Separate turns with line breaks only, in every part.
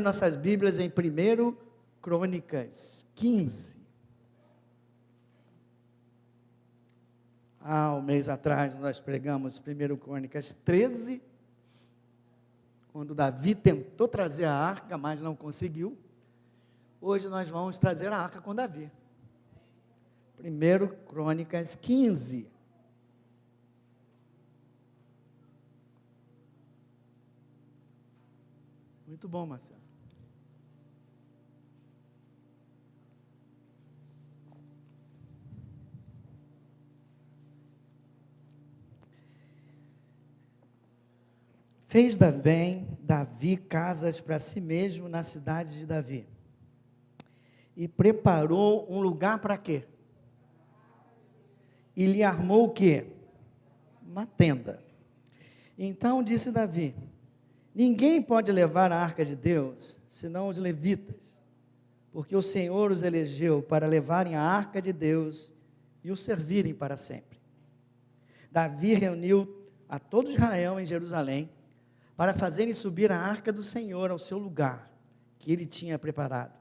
Nossas Bíblias em 1 Crônicas 15. Há um mês atrás nós pregamos 1 Crônicas 13, quando Davi tentou trazer a arca, mas não conseguiu. Hoje nós vamos trazer a arca com Davi. 1 Crônicas 15. Muito bom, Marcelo. Fez Davi casas para si mesmo na cidade de Davi. E preparou um lugar para quê? E lhe armou o quê? Uma tenda. Então disse Davi: ninguém pode levar a arca de Deus, senão os levitas, porque o Senhor os elegeu para levarem a arca de Deus e o servirem para sempre. Davi reuniu a todo Israel em Jerusalém, para fazerem subir a arca do Senhor ao seu lugar, que ele tinha preparado.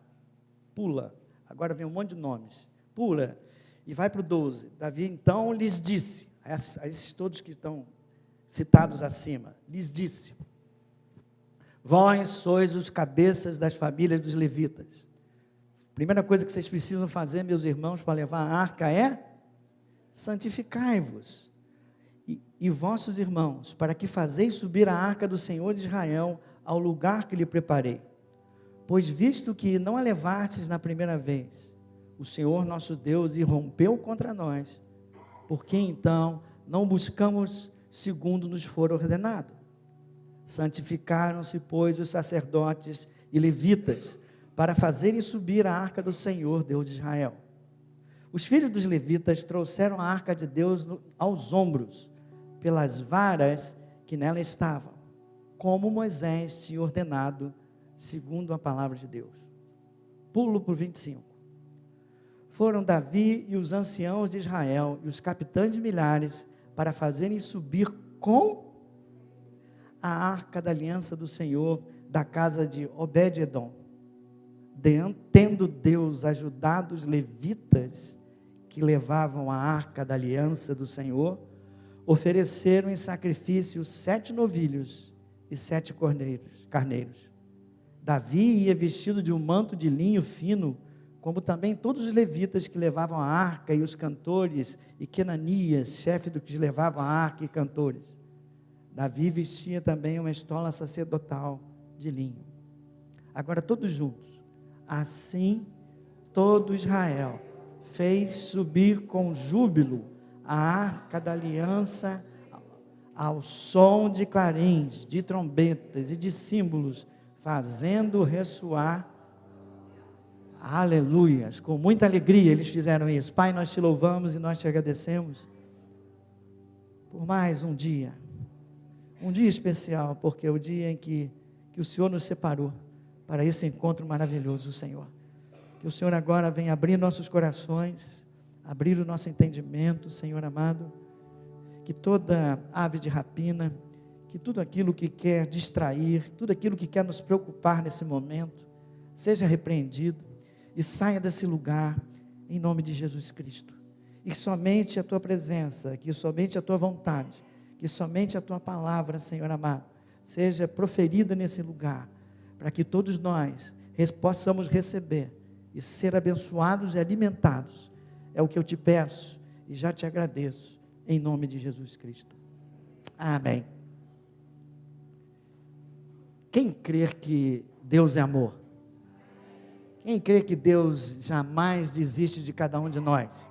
Pula, agora vem um monte de nomes. Pula, e vai para o 12. Davi então lhes disse, a esses todos que estão citados acima, lhes disse: vós sois os cabeças das famílias dos levitas. Primeira coisa que vocês precisam fazer, meus irmãos, para levar a arca é: santificai-vos. E vossos irmãos, para que fazeis subir a arca do Senhor de Israel ao lugar que lhe preparei. Pois visto que não a levastes na primeira vez, o Senhor nosso Deus irrompeu contra nós, porque então não buscamos segundo nos for ordenado. Santificaram-se, pois, os sacerdotes e levitas, para fazerem subir a arca do Senhor, Deus de Israel. Os filhos dos levitas trouxeram a arca de Deus aos ombros, pelas varas que nela estavam, como Moisés tinha ordenado, segundo a palavra de Deus. Pulo para o 25. Foram Davi e os anciãos de Israel e os capitães de milhares para fazerem subir com a arca da aliança do Senhor da casa de Obed-edom. Tendo Deus ajudado os levitas que levavam a arca da aliança do Senhor, ofereceram em sacrifício 7 novilhos e 7 carneiros. Davi ia vestido de um manto de linho fino, como também todos os levitas que levavam a arca, e os cantores, e Quenanias, chefe do que levavam a arca e cantores. Davi vestia também uma estola sacerdotal de linho. Agora todos juntos. Assim todo Israel fez subir com júbilo a arca da aliança ao som de clarins, de trombetas e de símbolos, fazendo ressoar, aleluias, com muita alegria eles fizeram isso. Pai, nós te louvamos e nós te agradecemos por mais um dia especial, porque é o dia em que o Senhor nos separou para esse encontro maravilhoso, Senhor. Que o Senhor agora venha abrir nossos corações, abrir o nosso entendimento, Senhor amado, que toda ave de rapina, que tudo aquilo que quer distrair, tudo aquilo que quer nos preocupar nesse momento, seja repreendido e saia desse lugar, em nome de Jesus Cristo. E que somente a Tua presença, que somente a Tua vontade, que somente a Tua palavra, Senhor amado, seja proferida nesse lugar, para que todos nós possamos receber e ser abençoados e alimentados. É o que eu te peço e já te agradeço, em nome de Jesus Cristo. Amém. Quem crê que Deus é amor? Quem crê que Deus jamais desiste de cada um de nós?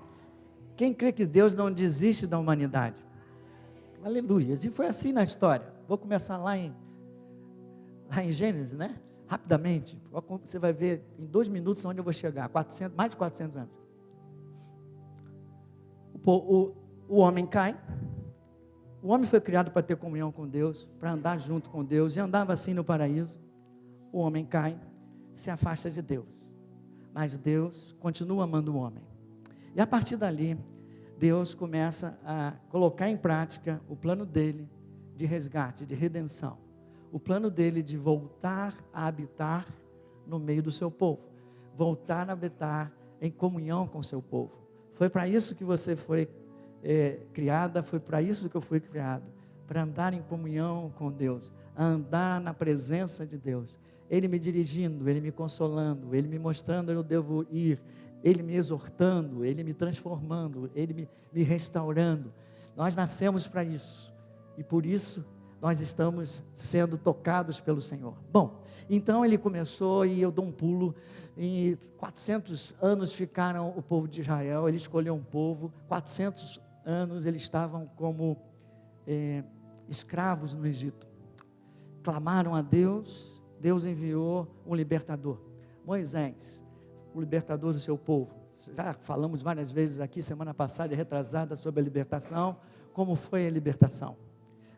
Quem crê que Deus não desiste da humanidade? Aleluia. E foi assim na história. Vou começar lá em Gênesis, né? Rapidamente. Você vai ver em 2 minutos onde eu vou chegar. Mais de 400 anos. O homem cai. O homem foi criado para ter comunhão com Deus, para andar junto com Deus, e andava assim no paraíso. O homem cai, se afasta de Deus, mas Deus continua amando o homem. E a partir dali, Deus começa a colocar em prática o plano dele de resgate, de redenção. o plano dele de voltar a habitar no meio do seu povo, voltar a habitar em comunhão com o seu povo. Foi para isso que você foi criada, foi para isso que eu fui criado, para andar em comunhão com Deus, andar na presença de Deus, Ele me dirigindo, Ele me consolando, Ele me mostrando onde eu devo ir, Ele me exortando, Ele me transformando, Ele me restaurando. Nós nascemos para isso, e por isso nós estamos sendo tocados pelo Senhor. Bom, então ele começou, e eu dou um pulo, e 400 anos ficaram o povo de Israel, ele escolheu um povo, 400 anos eles estavam como escravos no Egito, clamaram a Deus, Deus enviou um libertador, Moisés, o libertador do seu povo. Já falamos várias vezes aqui, semana passada e retrasada, sobre a libertação. Como foi a libertação?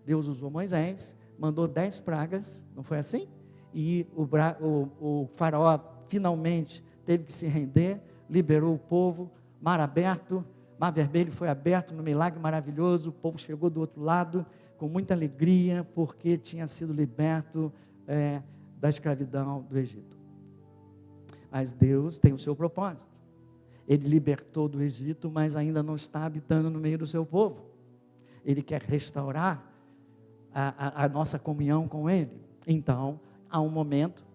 Deus usou Moisés, mandou 10 pragas, não foi assim? E o faraó finalmente teve que se render, liberou o povo, mar aberto, mar vermelho foi aberto no milagre maravilhoso, o povo chegou do outro lado com muita alegria, porque tinha sido liberto da escravidão do Egito. Mas Deus tem o seu propósito. Ele libertou do Egito, mas ainda não está habitando no meio do seu povo. Ele quer restaurar a nossa comunhão com Ele. Então, há um momento,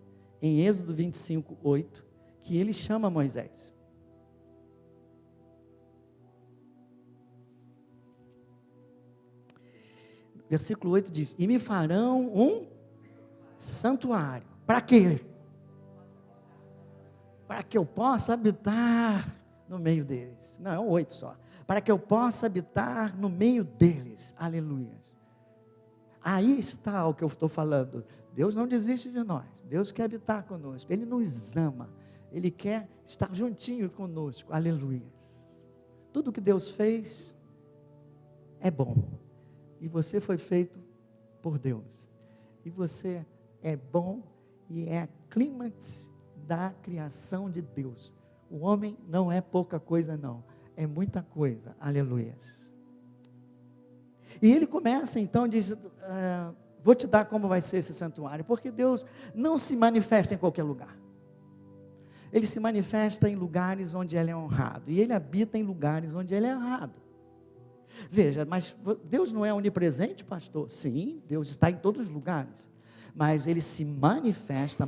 em Êxodo 25, 8, que Ele chama Moisés. Versículo 8 diz: e me farão um santuário. Para quê? Para que eu possa habitar no meio deles. Não, é um 8 só. Para que eu possa habitar no meio deles. Aleluia. Aí está o que eu estou falando. Deus não desiste de nós. Deus quer habitar conosco. Ele nos ama. Ele quer estar juntinho conosco. Aleluia. Tudo que Deus fez é bom. E você foi feito por Deus. E você é bom e é a clímax da criação de Deus. O homem não é pouca coisa, não. É muita coisa. Aleluia. E ele começa então, diz: vou te dar como vai ser esse santuário, porque Deus não se manifesta em qualquer lugar. Ele se manifesta em lugares onde Ele é honrado, e Ele habita em lugares onde Ele é honrado. Veja, mas Deus não é onipresente, pastor? Sim, Deus está em todos os lugares, mas Ele se manifesta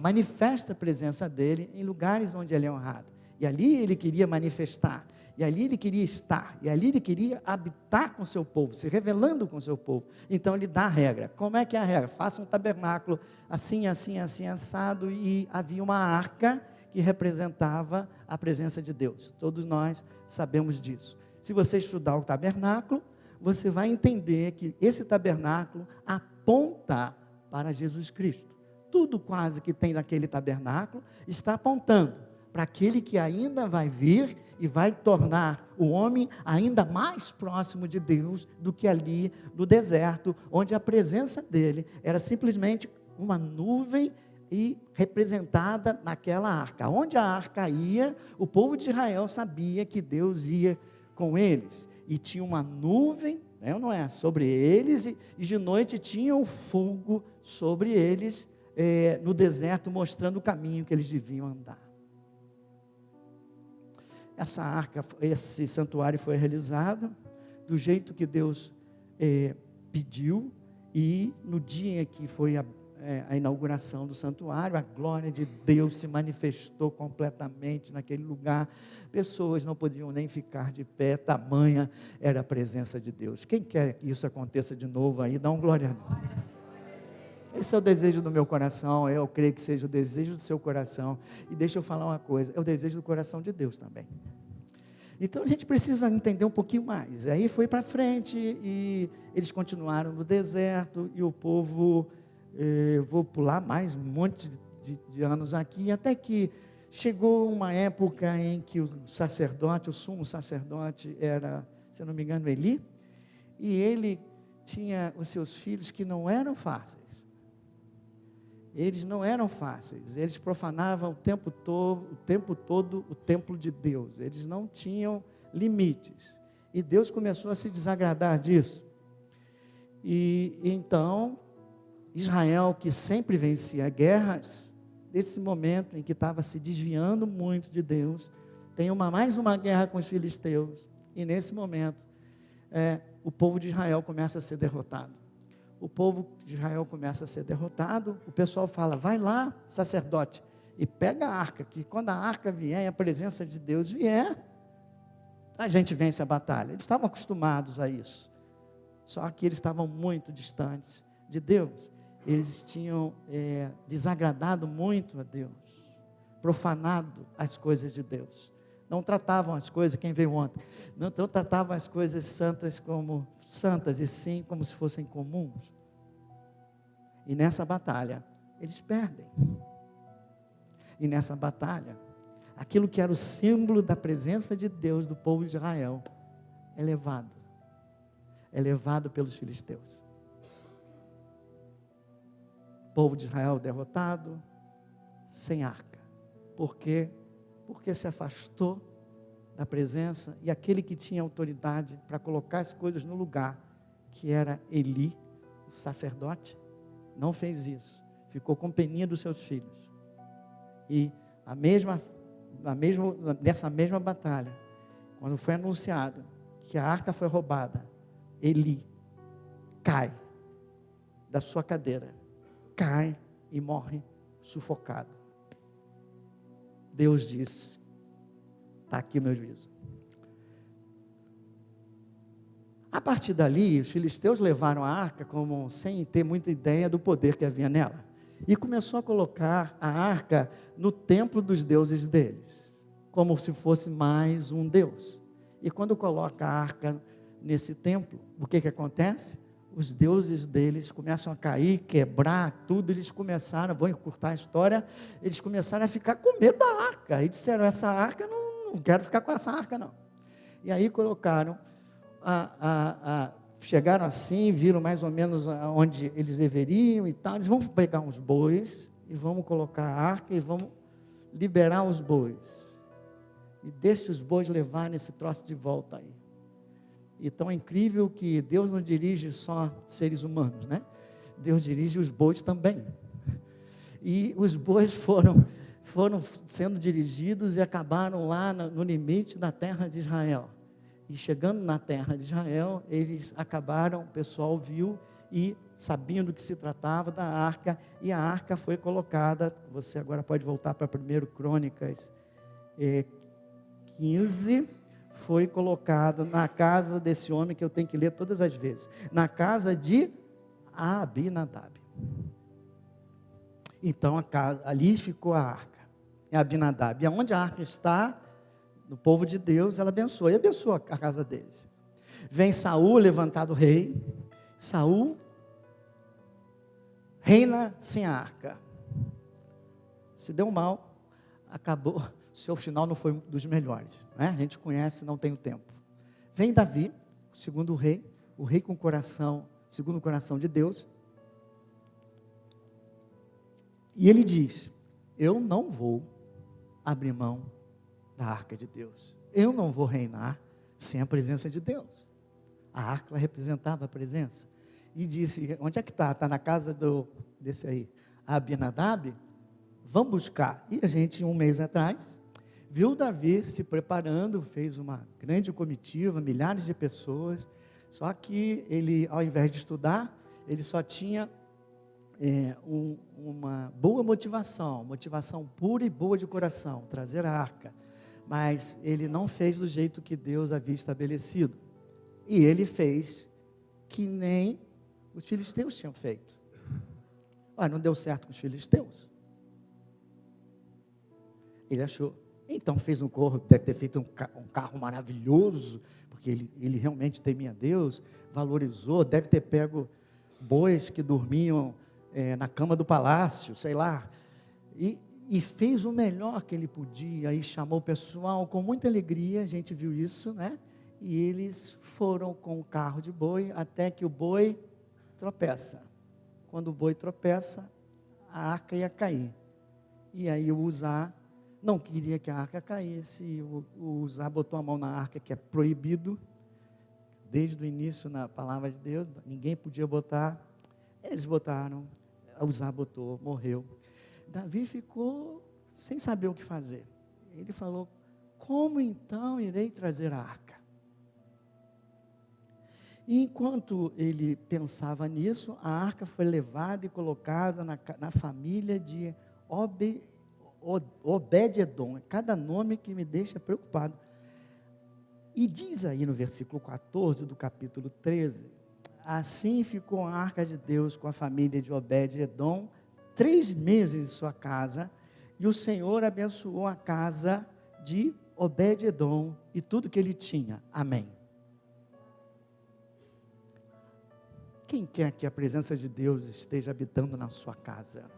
a presença dEle em lugares onde Ele é honrado, e ali Ele queria manifestar, e ali Ele queria estar, e ali Ele queria habitar com o seu povo, se revelando com o seu povo. Então Ele dá a regra. Como é que é a regra? Faça um tabernáculo assim, assim, assim, assado, e havia uma arca que representava a presença de Deus. Todos nós sabemos disso. Se você estudar o tabernáculo, você vai entender que esse tabernáculo aponta para Jesus Cristo. Tudo quase que tem naquele tabernáculo está apontando para aquele que ainda vai vir e vai tornar o homem ainda mais próximo de Deus do que ali no deserto, onde a presença dele era simplesmente uma nuvem e representada naquela arca. Onde a arca ia, o povo de Israel sabia que Deus ia com eles, e tinha uma nuvem, não é, sobre eles, e de noite tinha um fogo sobre eles, no deserto, mostrando o caminho que eles deviam andar. Essa arca, esse santuário foi realizado do jeito que Deus pediu, e no dia que foi a inauguração do santuário, a glória de Deus se manifestou completamente naquele lugar. Pessoas não podiam nem ficar de pé, tamanha era a presença de Deus. Quem quer que isso aconteça de novo aí, dá um glória a Deus. Esse é o desejo do meu coração, eu creio que seja o desejo do seu coração. E deixa eu falar uma coisa, é o desejo do coração de Deus também. Então a gente precisa entender um pouquinho mais. Aí foi para frente, e eles continuaram no deserto, e o povo... vou pular mais um monte de anos aqui, até que chegou uma época em que o sacerdote, o sumo sacerdote era, se eu não me engano, Eli, e ele tinha os seus filhos que não eram fáceis. Eles não eram fáceis, eles profanavam o tempo todo o templo de Deus, eles não tinham limites, e Deus começou a se desagradar disso, e então Israel, que sempre vencia guerras, nesse momento em que estava se desviando muito de Deus, tem mais uma guerra com os filisteus, e nesse momento, o povo de Israel começa a ser derrotado. O povo de Israel começa a ser derrotado, o pessoal fala, vai lá, sacerdote, e pega a arca, que quando a arca vier e a presença de Deus vier, a gente vence a batalha. Eles estavam acostumados a isso, só que eles estavam muito distantes de Deus. Eles tinham desagradado muito a Deus, profanado as coisas de Deus. Não tratavam as coisas, quem veio ontem, não tratavam as coisas santas como santas, e sim como se fossem comuns. E nessa batalha, eles perdem. E nessa batalha, aquilo que era o símbolo da presença de Deus do povo de Israel, é levado pelos filisteus. O povo de Israel derrotado, sem arca. Por quê? Porque se afastou da presença, e aquele que tinha autoridade para colocar as coisas no lugar, que era Eli, o sacerdote, não fez isso, ficou com peninha dos seus filhos. E nessa mesma batalha, quando foi anunciado que a arca foi roubada, Eli cai da sua cadeira, cai e morre sufocado. Deus disse, está aqui o meu juízo. A partir dali, os filisteus levaram a arca como sem ter muita ideia do poder que havia nela. E começou a colocar a arca no templo dos deuses deles, como se fosse mais um deus. E quando coloca a arca nesse templo, o que acontece? Os deuses deles começam a cair, quebrar tudo, eles começaram, vou encurtar a história, eles começaram a ficar com medo da arca, e disseram, essa arca, não quero ficar com essa arca não. E aí colocaram, chegaram assim, viram mais ou menos onde eles deveriam e tal, eles vão pegar uns bois, e vamos colocar a arca, e vamos liberar os bois, e deixa os bois levarem esse troço de volta aí. E tão incrível que Deus não dirige só seres humanos, né? Deus dirige os bois também. E os bois foram sendo dirigidos e acabaram lá no limite da terra de Israel. E chegando na terra de Israel, eles acabaram, o pessoal viu, e sabendo que se tratava da arca, e a arca foi colocada, você agora pode voltar para 1 Crônicas 15, foi colocado na casa desse homem, que eu tenho que ler todas as vezes, na casa de Abinadab. Então ali ficou a arca, Abinadab, e onde a arca está, no povo de Deus, ela abençoa, e abençoa a casa deles. Vem Saul, levantado rei, Saul reina sem a arca, se deu mal, acabou, seu final não foi dos melhores, né? A gente conhece, não tem o tempo. Vem Davi, o segundo rei, o rei com o coração, segundo o coração de Deus, e ele diz, eu não vou abrir mão da arca de Deus, eu não vou reinar sem a presença de Deus. A arca representava a presença, e disse, onde é que está? Está na casa desse aí, Abinadab? Vamos buscar. E a gente, um mês atrás, viu Davi se preparando, fez uma grande comitiva, milhares de pessoas, só que ele, ao invés de estudar, ele só tinha uma boa motivação pura e boa de coração, trazer a arca, mas ele não fez do jeito que Deus havia estabelecido, e ele fez que nem os filisteus tinham feito. Não deu certo com os filisteus, ele achou, então fez um corpo, deve ter feito um carro maravilhoso, porque ele realmente temia Deus, valorizou, deve ter pego bois que dormiam na cama do palácio, sei lá, e fez o melhor que ele podia, e chamou o pessoal com muita alegria, a gente viu isso, né? E eles foram com o carro de boi, até que o boi tropeça. Quando o boi tropeça, a arca ia cair, e aí o Uzá não queria que a arca caísse, o Uzá botou a mão na arca, que é proibido, desde o início na palavra de Deus, ninguém podia botar, eles botaram, Uzá botou, morreu. Davi ficou sem saber o que fazer. Ele falou: como então irei trazer a arca? E enquanto ele pensava nisso, a arca foi levada e colocada na família de Obed-edom. Cada nome que me deixa preocupado. E diz aí no versículo 14 do capítulo 13: assim ficou a arca de Deus com a família de Obed-edom 3 meses em sua casa, e o Senhor abençoou a casa de Obed-edom e tudo que ele tinha. Amém. Quem quer que a presença de Deus esteja habitando na sua casa?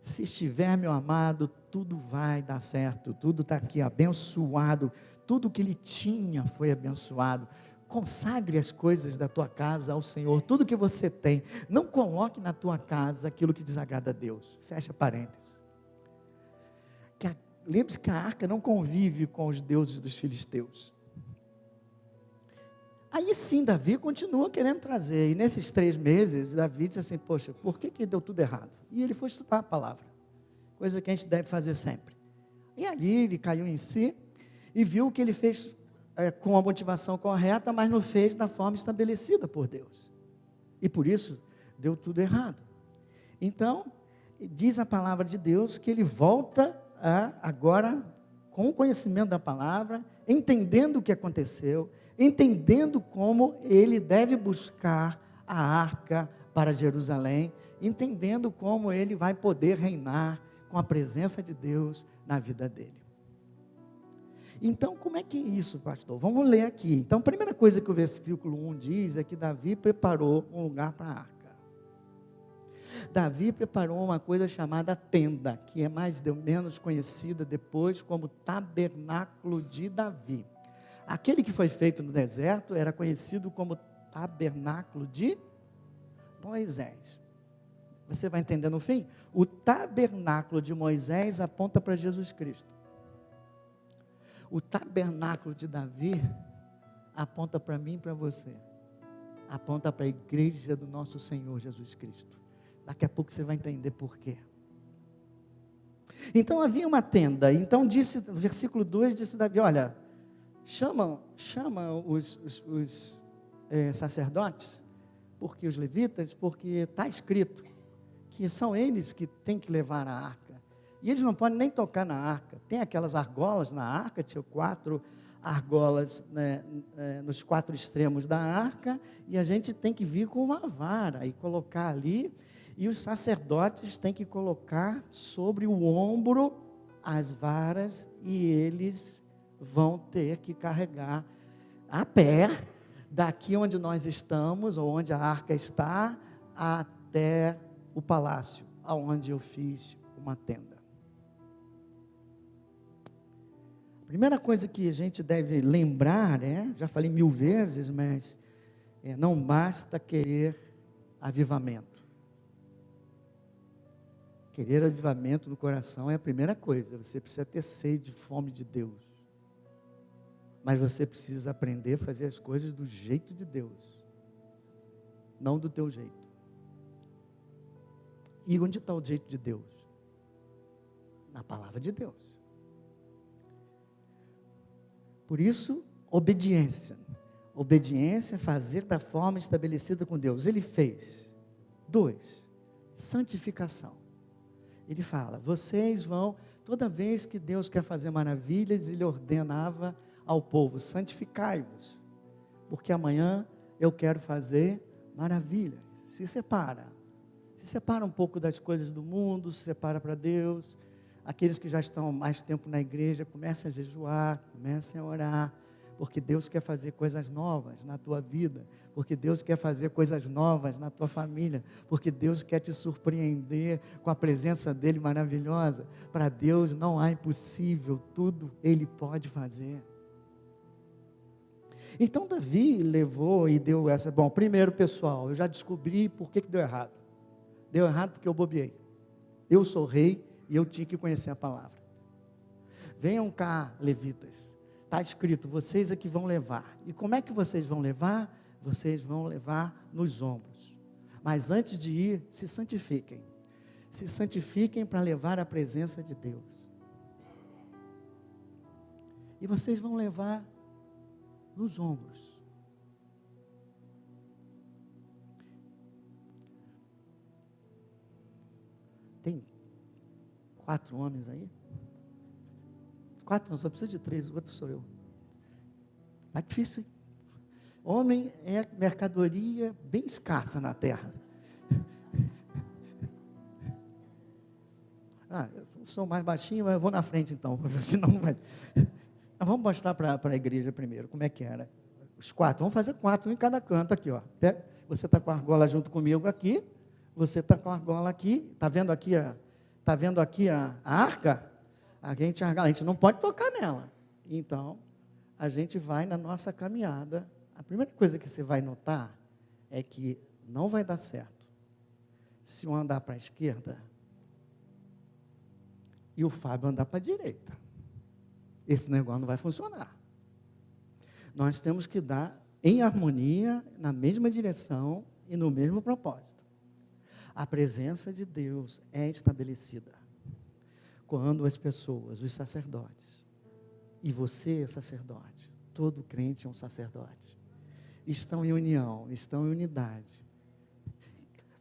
Se estiver, meu amado, tudo vai dar certo, tudo está aqui abençoado, tudo que ele tinha foi abençoado. Consagre as coisas da tua casa ao Senhor, tudo que você tem. Não coloque na tua casa aquilo que desagrada a Deus. Fecha parênteses. Lembre-se que a arca não convive com os deuses dos filisteus. Aí sim, Davi continua querendo trazer. E nesses 3 meses, Davi disse assim: poxa, por que deu tudo errado? E ele foi estudar a palavra. Coisa que a gente deve fazer sempre. E ali ele caiu em si e viu que ele fez com a motivação correta, mas não fez da forma estabelecida por Deus. E por isso, deu tudo errado. Então, diz a palavra de Deus que ele volta agora, com o conhecimento da palavra, entendendo o que aconteceu, entendendo como ele deve buscar a arca para Jerusalém, entendendo como ele vai poder reinar com a presença de Deus na vida dele. Então, como é que é isso, pastor? Vamos ler aqui. Então, a primeira coisa que o versículo 1 diz é que Davi preparou um lugar para a arca. Davi preparou uma coisa chamada tenda, que é mais ou menos conhecida depois como tabernáculo de Davi. Aquele que foi feito no deserto era conhecido como tabernáculo de Moisés. Você vai entender no fim? O tabernáculo de Moisés aponta para Jesus Cristo. O tabernáculo de Davi aponta para mim e para você. Aponta para a igreja do nosso Senhor Jesus Cristo. Daqui a pouco você vai entender por quê. Então havia uma tenda. Então disse, no versículo 2, disse Davi: olha, chama os sacerdotes, porque os levitas, porque está escrito que são eles que têm que levar a arca. E eles não podem nem tocar na arca. Tem aquelas argolas na arca, tinha 4 argolas, né, nos 4 extremos da arca, e a gente tem que vir com uma vara e colocar ali, e os sacerdotes têm que colocar sobre o ombro as varas, e eles vão ter que carregar a pé, daqui onde nós estamos, ou onde a arca está, até o palácio, aonde eu fiz uma tenda. A primeira coisa que a gente deve lembrar, já falei 1000 vezes, mas não basta querer avivamento. Querer avivamento no coração é a primeira coisa. Você precisa ter sede, fome de Deus. Mas você precisa aprender a fazer as coisas do jeito de Deus, não do teu jeito. E onde está o jeito de Deus? Na palavra de Deus. Por isso, obediência. Obediência é fazer da forma estabelecida com Deus. Ele fez. 2, santificação. Ele fala, vocês vão, toda vez que Deus quer fazer maravilhas, Ele ordenava ao povo, santificai-vos, porque amanhã eu quero fazer maravilhas. Se separa um pouco das coisas do mundo, se separa para Deus. Aqueles que já estão mais tempo na igreja, comecem a jejuar, comecem a orar, porque Deus quer fazer coisas novas na tua vida, porque Deus quer fazer coisas novas na tua família, porque Deus quer te surpreender com a presença dEle maravilhosa. Para Deus não há impossível, tudo Ele pode fazer. Então Davi levou e deu essa, primeiro pessoal, eu já descobri por que deu errado. Deu errado porque eu bobeei. Eu sou rei, e eu tinha que conhecer a palavra. Venham cá, levitas. Está escrito, vocês é que vão levar. E como é que vocês vão levar? Vocês vão levar nos ombros. Mas antes de ir, se santifiquem. Se santifiquem para levar a presença de Deus. E vocês vão levar nos ombros. Tem 4 homens aí? 4 não, só precisa de 3, o outro sou eu. Tá difícil, hein? Homem é mercadoria bem escassa na terra. Eu sou mais baixinho, mas eu vou na frente então, senão não vai. Vamos mostrar para a igreja primeiro, como é que era. Os 4, vamos fazer 4, um em cada canto aqui, ó. Você está com a argola junto comigo aqui, você está com a argola aqui, está vendo aqui a arca? A gente não pode tocar nela. Então, a gente vai na nossa caminhada. A primeira coisa que você vai notar é que não vai dar certo se um andar para a esquerda e o Fábio andar para a direita. Esse negócio não vai funcionar. Nós temos que dar em harmonia, na mesma direção e no mesmo propósito. A presença de Deus é estabelecida quando as pessoas, os sacerdotes, e você é sacerdote, todo crente é um sacerdote, estão em união, estão em unidade,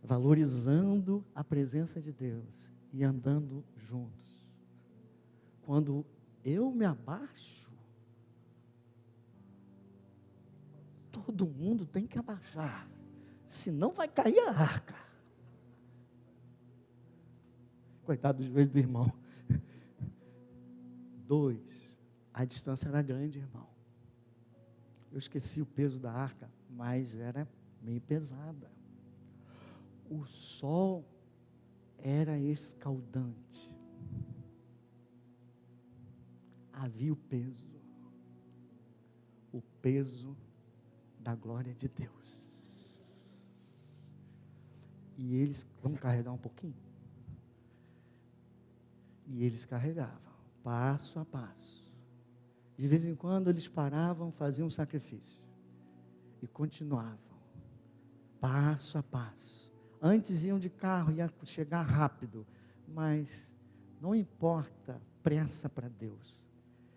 valorizando a presença de Deus e andando juntos. Quando eu me abaixo, todo mundo tem que abaixar, senão vai cair a arca. Coitado do joelho do irmão. 2, a distância era grande, irmão. Eu esqueci o peso da arca, mas era meio pesada. O sol era escaldante. Havia o peso da glória de Deus. E eles vão carregar um pouquinho. E eles carregavam, passo a passo. De vez em quando eles paravam, faziam um sacrifício. E continuavam, passo a passo. Antes iam de carro, ia chegar rápido. Mas não importa pressa para Deus.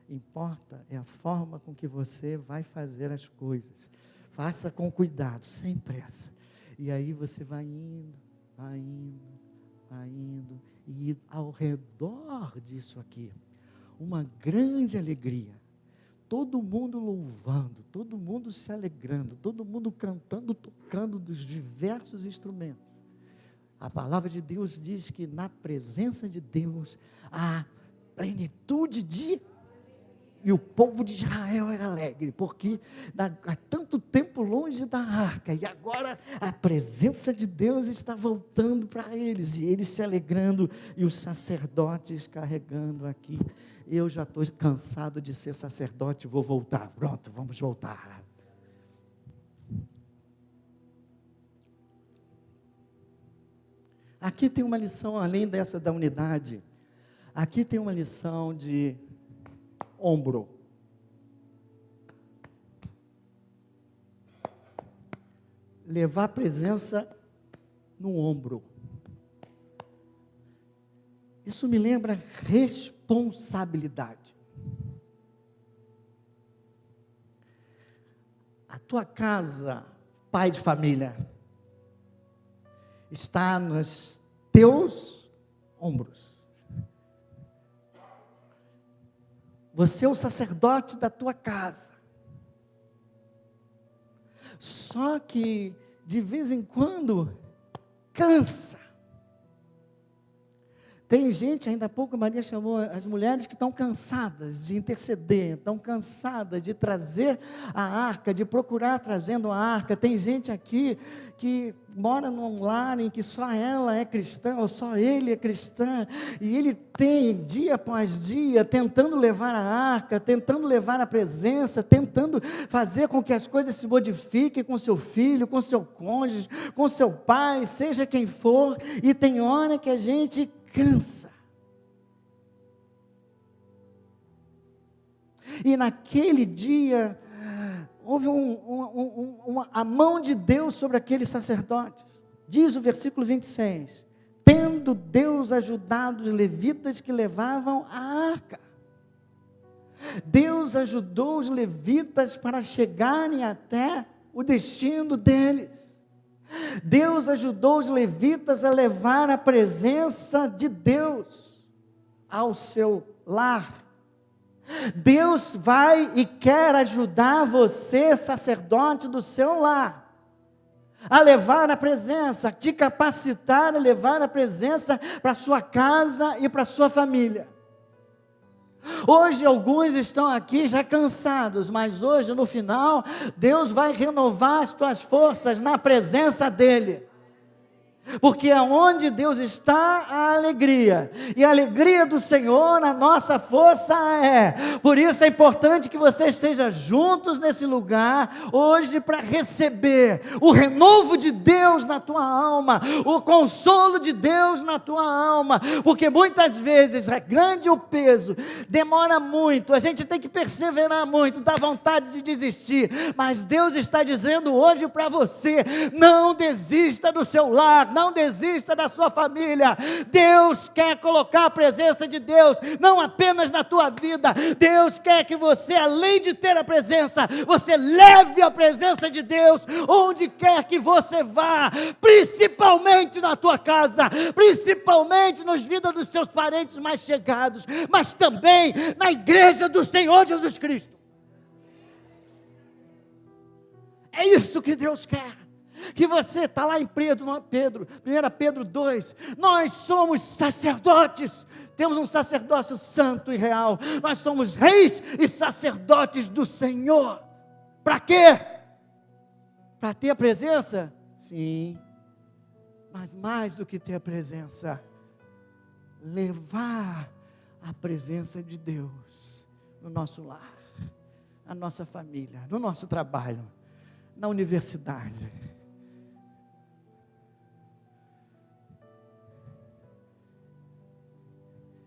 Importa é a forma com que você vai fazer as coisas. Faça com cuidado, sem pressa. E aí você vai indo, e ao redor disso aqui, uma grande alegria, todo mundo louvando, todo mundo se alegrando, todo mundo cantando, tocando dos diversos instrumentos. A palavra de Deus diz que na presença de Deus há plenitude de... E o povo de Israel era alegre, porque há tanto tempo longe da arca, e agora a presença de Deus está voltando para eles, e eles se alegrando, e os sacerdotes carregando aqui. Eu já estou cansado de ser sacerdote, vou voltar. Pronto, vamos voltar. Aqui tem uma lição, além dessa da unidade, aqui tem uma lição de ombro. Levar a presença no ombro. Isso me lembra responsabilidade. A tua casa, pai de família, está nos teus ombros. Você é o sacerdote da tua casa. Só que, de vez em quando, cansa. Tem gente, ainda há pouco a Maria chamou as mulheres que estão cansadas de interceder, estão cansadas de trazer a arca, de procurar trazendo a arca. Tem gente aqui que mora num lar em que só ela é cristã, ou só ele é cristã, e ele tem, dia após dia, tentando levar a arca, tentando levar a presença, tentando fazer com que as coisas se modifiquem com seu filho, com seu cônjuge, com seu pai, seja quem for, e tem hora que a gente cansa. E naquele dia houve a mão de Deus sobre aqueles sacerdotes. Diz o versículo 26, tendo Deus ajudado os levitas que levavam a arca. Deus ajudou os levitas para chegarem até o destino deles. Deus ajudou os levitas a levar a presença de Deus ao seu lar. Deus vai e quer ajudar você, sacerdote do seu lar, a levar a presença, te capacitar a levar a presença para a sua casa e para a sua família. Hoje alguns estão aqui já cansados, mas hoje no final, Deus vai renovar as tuas forças na presença dEle. Porque aonde Deus está, a alegria. E a alegria do Senhor, a nossa força é. Por isso é importante que você esteja juntos nesse lugar, hoje, para receber o renovo de Deus na tua alma, o consolo de Deus na tua alma. Porque muitas vezes é grande o peso, demora muito, a gente tem que perseverar muito, dá vontade de desistir. Mas Deus está dizendo hoje para você, não desista do seu lar, não desista da sua família. Deus quer colocar a presença de Deus, não apenas na tua vida. Deus quer que você, além de ter a presença, você leve a presença de Deus, onde quer que você vá, principalmente na tua casa, principalmente nas vidas dos seus parentes mais chegados, mas também na igreja do Senhor Jesus Cristo. É isso que Deus quer. Que você está lá em 1 Pedro 2, nós somos sacerdotes, temos um sacerdócio santo e real, nós somos reis e sacerdotes do Senhor. Para quê? Para ter a presença? Sim, mas mais do que ter a presença, levar a presença de Deus no nosso lar, na nossa família, no nosso trabalho, na universidade.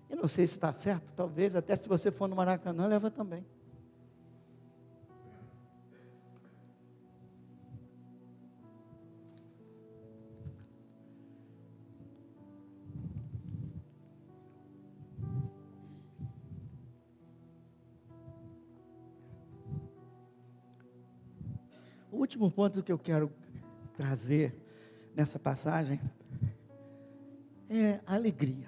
Eu não sei se está certo, talvez, até se você for no Maracanã, leva também. O último ponto que eu quero trazer nessa passagem é a alegria.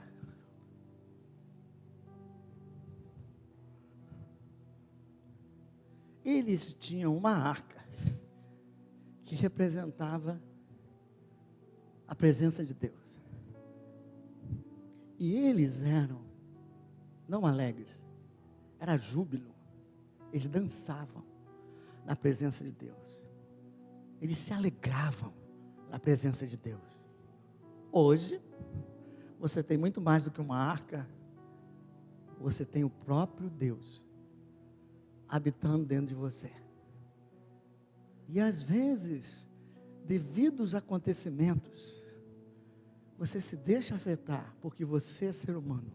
Eles tinham uma arca que representava a presença de Deus. E eles eram não alegres, era júbilo. Eles dançavam na presença de Deus. Eles se alegravam na presença de Deus. Hoje, você tem muito mais do que uma arca, você tem o próprio Deus habitando dentro de você. E às vezes, devido aos acontecimentos, você se deixa afetar, porque você é ser humano.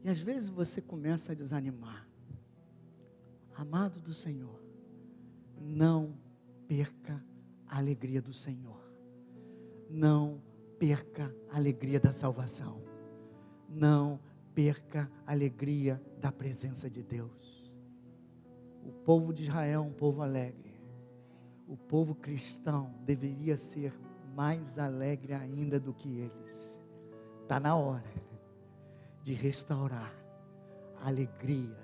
E às vezes você começa a desanimar. Amado do Senhor, não perca a alegria do Senhor. Não perca a alegria da salvação. Não perca a alegria da presença de Deus. O povo de Israel é um povo alegre. O povo cristão deveria ser mais alegre ainda do que eles. Está na hora de restaurar a alegria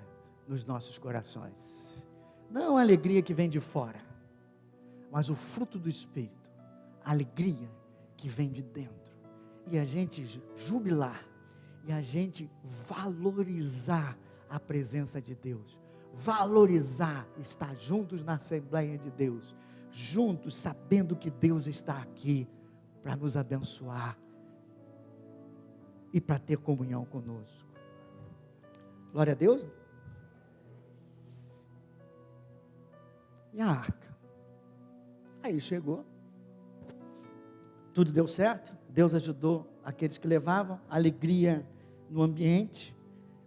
nos nossos corações. Não a alegria que vem de fora, mas o fruto do Espírito, a alegria que vem de dentro. E a gente jubilar, e a gente valorizar a presença de Deus. Valorizar estar juntos na Assembleia de Deus, juntos sabendo que Deus está aqui para nos abençoar e para ter comunhão conosco. Glória a Deus. E a arca? Aí chegou, tudo deu certo, Deus ajudou aqueles que levavam, alegria no ambiente,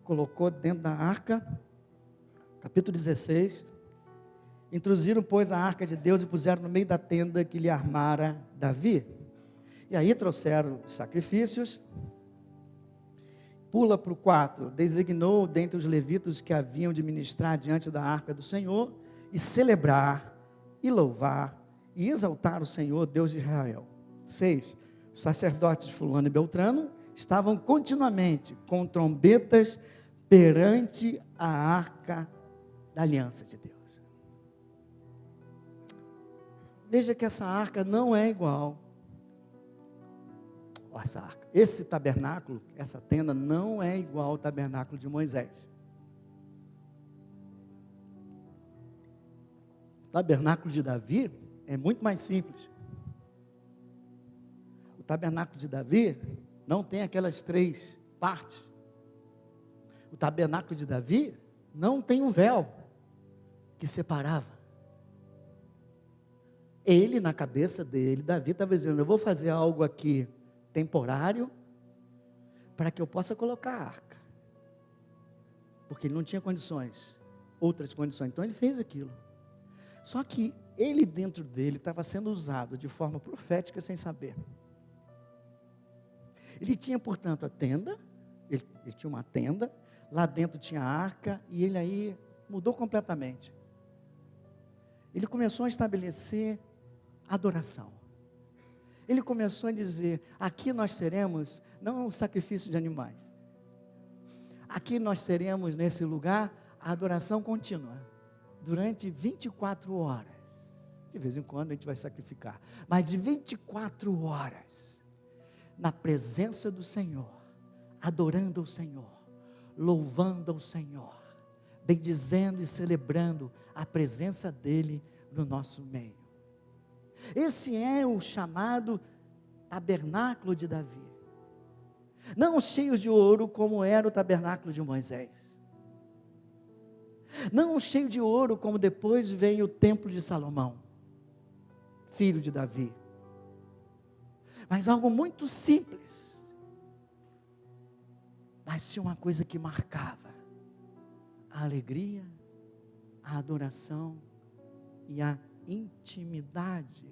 colocou dentro da arca. Capítulo 16, introduziram, pois, a arca de Deus e puseram no meio da tenda que lhe armara Davi. E aí trouxeram os sacrifícios. Pula para o 4. Designou dentre os levitas que haviam de ministrar diante da arca do Senhor, e celebrar, e louvar, e exaltar o Senhor, Deus de Israel. 6. Os sacerdotes fulano e beltrano estavam continuamente com trombetas perante a arca da aliança de Deus. Veja que essa arca não é igual. Essa arca, esse tabernáculo, essa tenda não é igual ao tabernáculo de Moisés. O tabernáculo de Davi é muito mais simples. O tabernáculo de Davi não tem aquelas 3 partes. O tabernáculo de Davi não tem um véu que separava. Ele, na cabeça dele, Davi estava dizendo: eu vou fazer algo aqui temporário, para que eu possa colocar a arca. Porque ele não tinha condições, outras condições. Então ele fez aquilo. Só que ele dentro dele estava sendo usado de forma profética sem saber. Ele tinha, portanto, a tenda, ele tinha uma tenda, lá dentro tinha a arca, e ele aí mudou completamente. Ele começou a estabelecer adoração. Ele começou a dizer: aqui nós teremos, não um sacrifício de animais, aqui nós teremos nesse lugar a adoração contínua, durante 24 horas, de vez em quando a gente vai sacrificar, mas de 24 horas, na presença do Senhor, adorando ao Senhor, louvando ao Senhor, bendizendo e celebrando a presença dEle no nosso meio. Esse é o chamado tabernáculo de Davi. Não cheios de ouro como era o tabernáculo de Moisés. Não cheio de ouro como depois veio o templo de Salomão, filho de Davi. Mas algo muito simples. Mas tinha uma coisa que marcava: a alegria, a adoração e a intimidade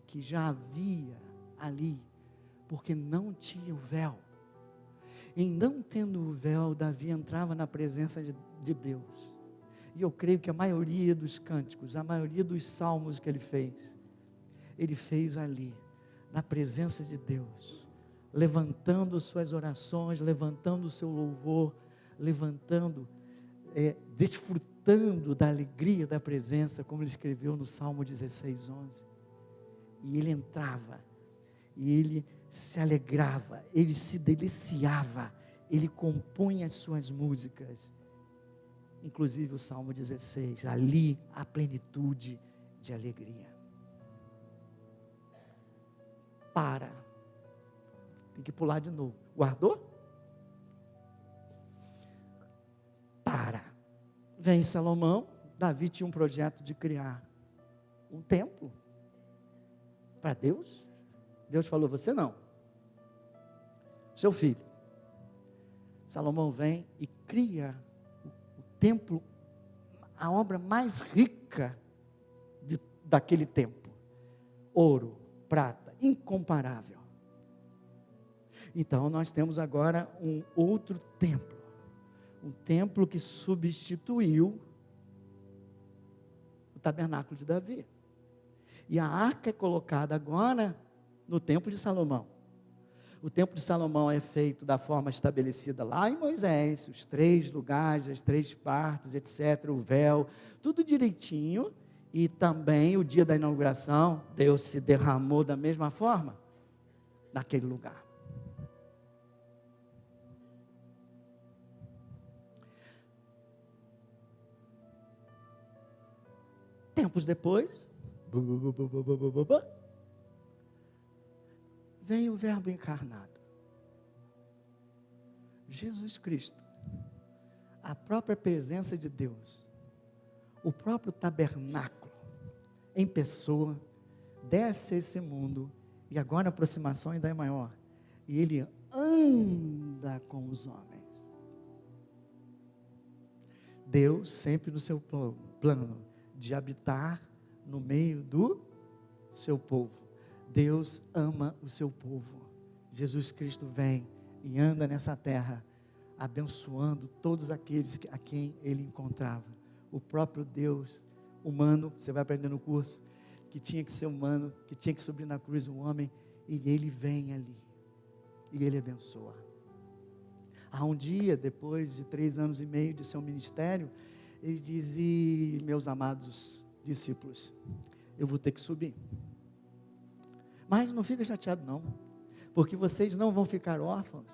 que já havia ali, porque não tinha o véu. Em não tendo o véu, Davi entrava na presença de Deus. E eu creio que a maioria dos cânticos, a maioria dos salmos que ele fez ali, na presença de Deus, levantando suas orações, levantando o seu louvor, desfrutando da alegria da presença, como ele escreveu no Salmo 16:11. E ele entrava, e ele se alegrava, ele se deliciava, ele compunha as suas músicas, inclusive o Salmo 16, ali a plenitude de alegria. Tem que pular de novo. Guardou? Vem Salomão. Davi tinha um projeto de criar um templo para Deus. Deus falou: você não, seu filho. Salomão vem e cria o templo, a obra mais rica daquele tempo. Ouro, prata, incomparável. Então nós temos agora um outro templo. Um templo que substituiu o tabernáculo de Davi. E a arca é colocada agora no templo de Salomão. O templo de Salomão é feito da forma estabelecida lá em Moisés, os 3 lugares, as 3 partes, etc., o véu, tudo direitinho. E também o dia da inauguração, Deus se derramou da mesma forma naquele lugar. Tempos depois, vem o Verbo encarnado, Jesus Cristo, a própria presença de Deus, o próprio tabernáculo, em pessoa, desce a esse mundo, e agora a aproximação ainda é maior, e Ele anda com os homens. Deus sempre no seu plano de habitar no meio do seu povo. Deus ama o seu povo. Jesus Cristo vem e anda nessa terra, abençoando todos aqueles a quem Ele encontrava. O próprio Deus humano, você vai aprender no curso, que tinha que ser humano, que tinha que subir na cruz um homem, e Ele vem ali, e Ele abençoa. Há um dia, depois de 3 anos e meio de seu ministério, Ele diz: e meus amados discípulos, eu vou ter que subir. Mas não fica chateado não, porque vocês não vão ficar órfãos.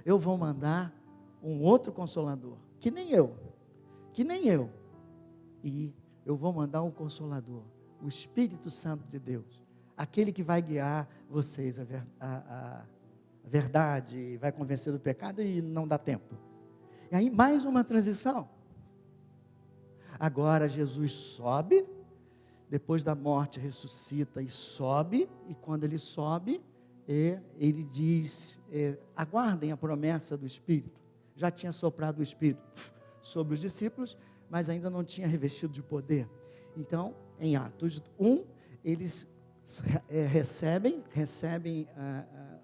Eu vou mandar um outro Consolador, que nem eu. E eu vou mandar um Consolador, o Espírito Santo de Deus, aquele que vai guiar vocês a verdade, vai convencer do pecado e não dá tempo. E aí mais uma transição. Agora Jesus sobe, depois da morte ressuscita e sobe, e quando Ele sobe, Ele diz, aguardem a promessa do Espírito. Já tinha soprado o Espírito sobre os discípulos, mas ainda não tinha revestido de poder. Então, em Atos 1, eles recebem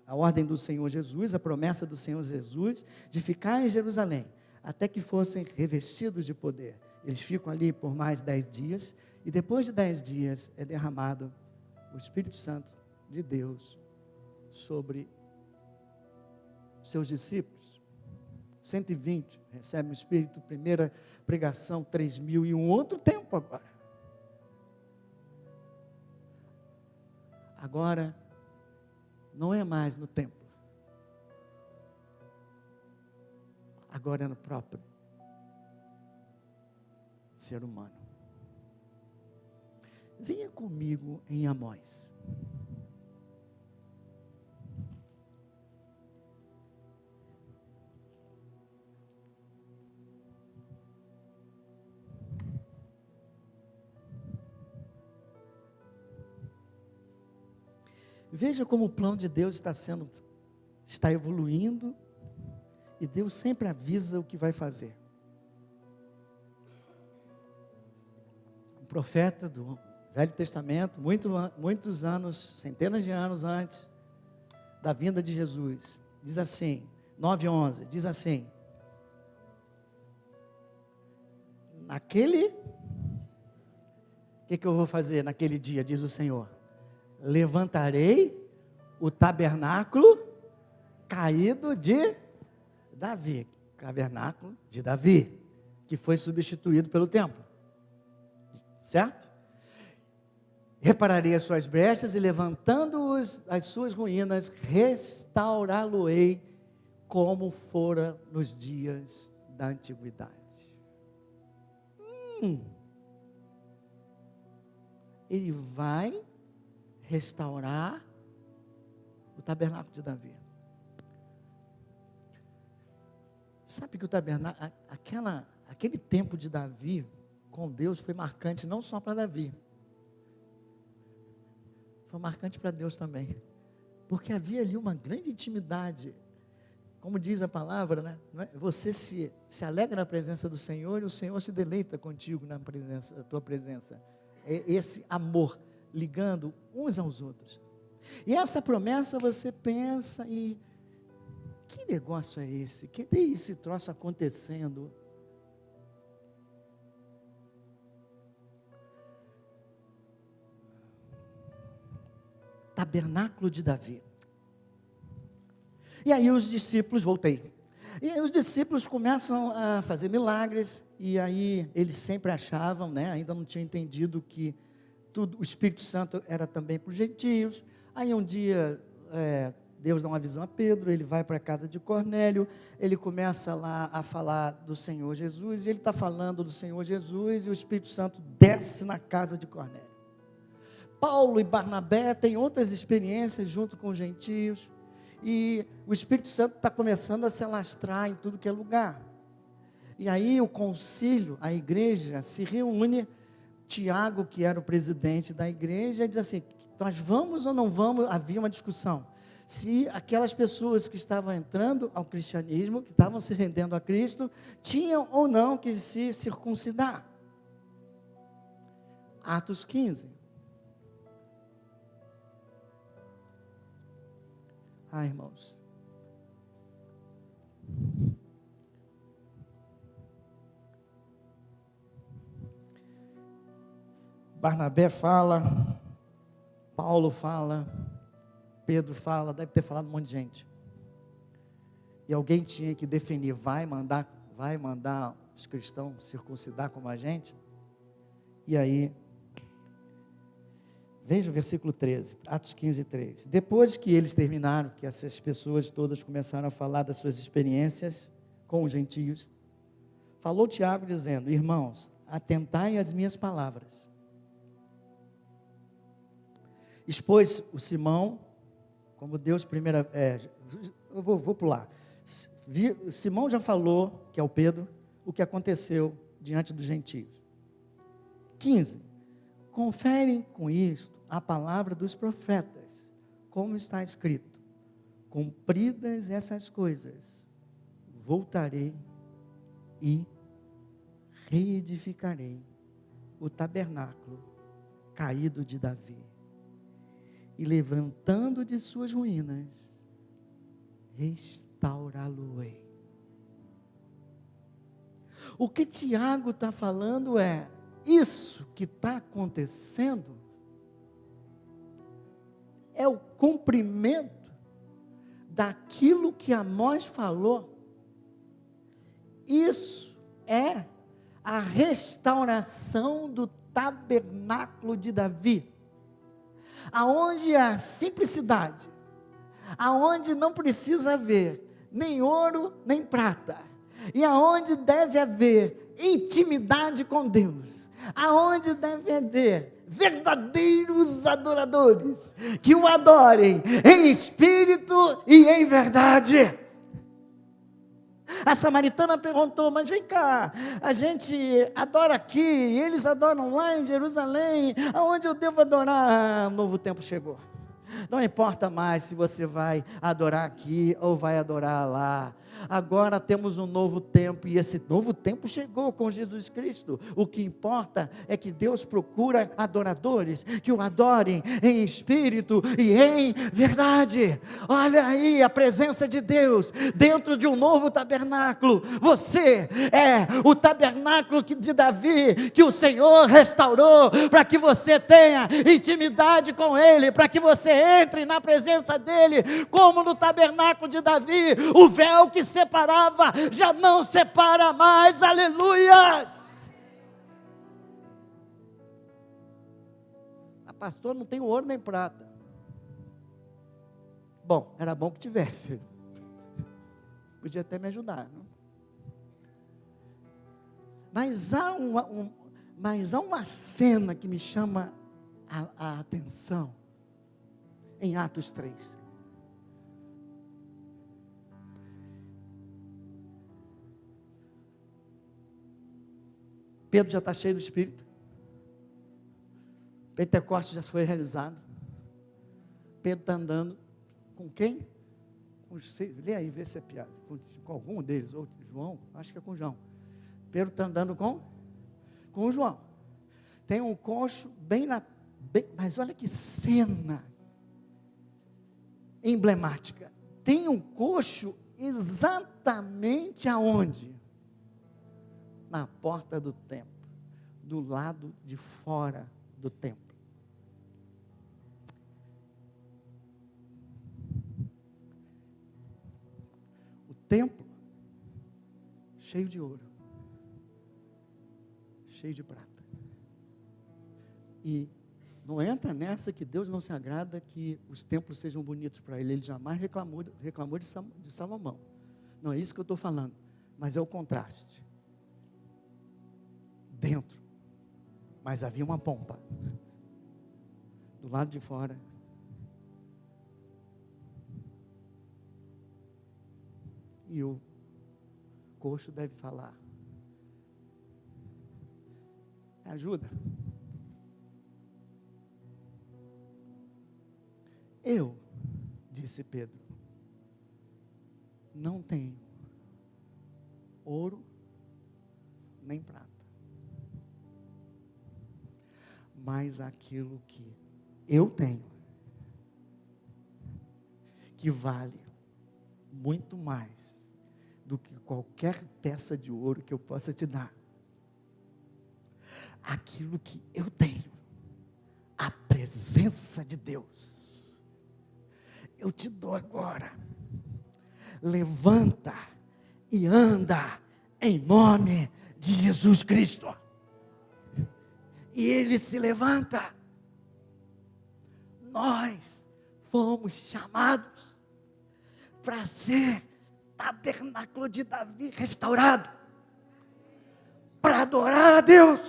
a ordem do Senhor Jesus, a promessa do Senhor Jesus, de ficar em Jerusalém, até que fossem revestidos de poder. Eles ficam ali por mais 10 dias, e depois de 10 dias é derramado o Espírito Santo de Deus sobre seus discípulos. 120 recebem o Espírito, primeira pregação, 3.000, e um outro tempo agora. Agora, não é mais no templo. Agora é no próprio ser humano. Venha comigo em Amós. Veja como o plano de Deus está evoluindo, e Deus sempre avisa o que vai fazer. Um profeta do Velho Testamento, muitos anos, centenas de anos antes da vinda de Jesus, diz assim, 9:11, diz assim: o que eu vou fazer naquele dia, diz o Senhor? Levantarei o tabernáculo caído de Davi, tabernáculo de Davi, que foi substituído pelo templo, certo? Repararei as suas brechas e levantando as suas ruínas, restaurá-lo-ei como fora nos dias da antiguidade. Ele vai restaurar o tabernáculo de Davi. Sabe que o tabernáculo, aquele tempo de Davi com Deus foi marcante não só para Davi, foi marcante para Deus também, porque havia ali uma grande intimidade, como diz a palavra, né? Você se alegra na presença do Senhor, e o Senhor se deleita contigo na tua presença. É esse amor ligando uns aos outros. E essa promessa você pensa e que negócio é esse? Que tem esse troço acontecendo? Tabernáculo de Davi. E aí os discípulos, e aí os discípulos começam a fazer milagres, e aí eles sempre achavam, né, ainda não tinham entendido que o Espírito Santo era também para os gentios. Aí um dia, Deus dá uma visão a Pedro, ele vai para a casa de Cornélio, ele começa lá a falar do Senhor Jesus, e ele está falando do Senhor Jesus, e o Espírito Santo desce na casa de Cornélio. Paulo e Barnabé têm outras experiências junto com os gentios, e o Espírito Santo está começando a se alastrar em tudo que é lugar. E aí o concílio, a igreja se reúne. Tiago, que era o presidente da igreja, diz assim: nós vamos ou não vamos? Havia uma discussão se aquelas pessoas que estavam entrando ao cristianismo, que estavam se rendendo a Cristo, tinham ou não que se circuncidar. Atos 15. Ah, irmãos. Barnabé fala, Paulo fala, Pedro fala, deve ter falado um monte de gente. E alguém tinha que definir, vai mandar os cristãos circuncidar como a gente? E aí, veja o versículo 13, Atos 15, 3. Depois que eles terminaram, que essas pessoas todas começaram a falar das suas experiências com os gentios, falou Tiago dizendo, irmãos, atentai às minhas palavras. Expôs o Simão, como Deus eu vou pular. Simão já falou, que é o Pedro, o que aconteceu diante dos gentios. 15. Conferem com isto a palavra dos profetas, como está escrito, cumpridas essas coisas, voltarei e reedificarei o tabernáculo caído de Davi, e levantando de suas ruínas, restaurá-lo-ei. O que Tiago está falando é, isso que está acontecendo, é o cumprimento daquilo que Amós falou. Isso é a restauração do tabernáculo de Davi, aonde a simplicidade, aonde não precisa haver nem ouro nem prata, e aonde deve haver intimidade com Deus, aonde deve haver verdadeiros adoradores, que o adorem em espírito e em verdade. A samaritana perguntou, mas vem cá, a gente adora aqui, eles adoram lá em Jerusalém, aonde eu devo adorar? O novo tempo chegou. Não importa mais se você vai adorar aqui ou vai adorar lá. Agora temos um novo tempo, e esse novo tempo chegou com Jesus Cristo. O que importa é que Deus procura adoradores que o adorem em espírito e em verdade. Olha aí a presença de Deus dentro de um novo tabernáculo. Você é o tabernáculo de Davi, que o Senhor restaurou, para que você tenha intimidade com Ele, para que você entre na presença dEle, como no tabernáculo de Davi, o véu que separava, já não separa mais, aleluias. A pastor não tem ouro nem prata. Bom, era bom que tivesse. Podia até me ajudar, não? Mas há uma cena que me chama a atenção, em Atos 3. Pedro já está cheio do Espírito. Pentecostes já foi realizado. Pedro está andando com quem? Lê aí, vê se é piada. Com algum deles, ou João, acho que é com João. Pedro está andando com o João. Tem um coxo mas olha que cena emblemática. Tem um coxo exatamente aonde? Na porta do templo, do lado de fora do templo. O templo cheio de ouro, cheio de prata. E não entra nessa que Deus não se agrada que os templos sejam bonitos para Ele. Ele jamais reclamou de Salomão. Não é isso que eu estou falando, mas é o contraste. Dentro, mas havia uma pompa do lado de fora. E o coxo deve falar: me ajuda. Eu, disse Pedro, não tenho ouro nem prata, mas aquilo que eu tenho, que vale muito mais do que qualquer peça de ouro que eu possa te dar. Aquilo que eu tenho, a presença de Deus, eu te dou agora. Levanta e anda em nome de Jesus Cristo. E ele se levanta. Nós fomos chamados para ser tabernáculo de Davi restaurado, para adorar a Deus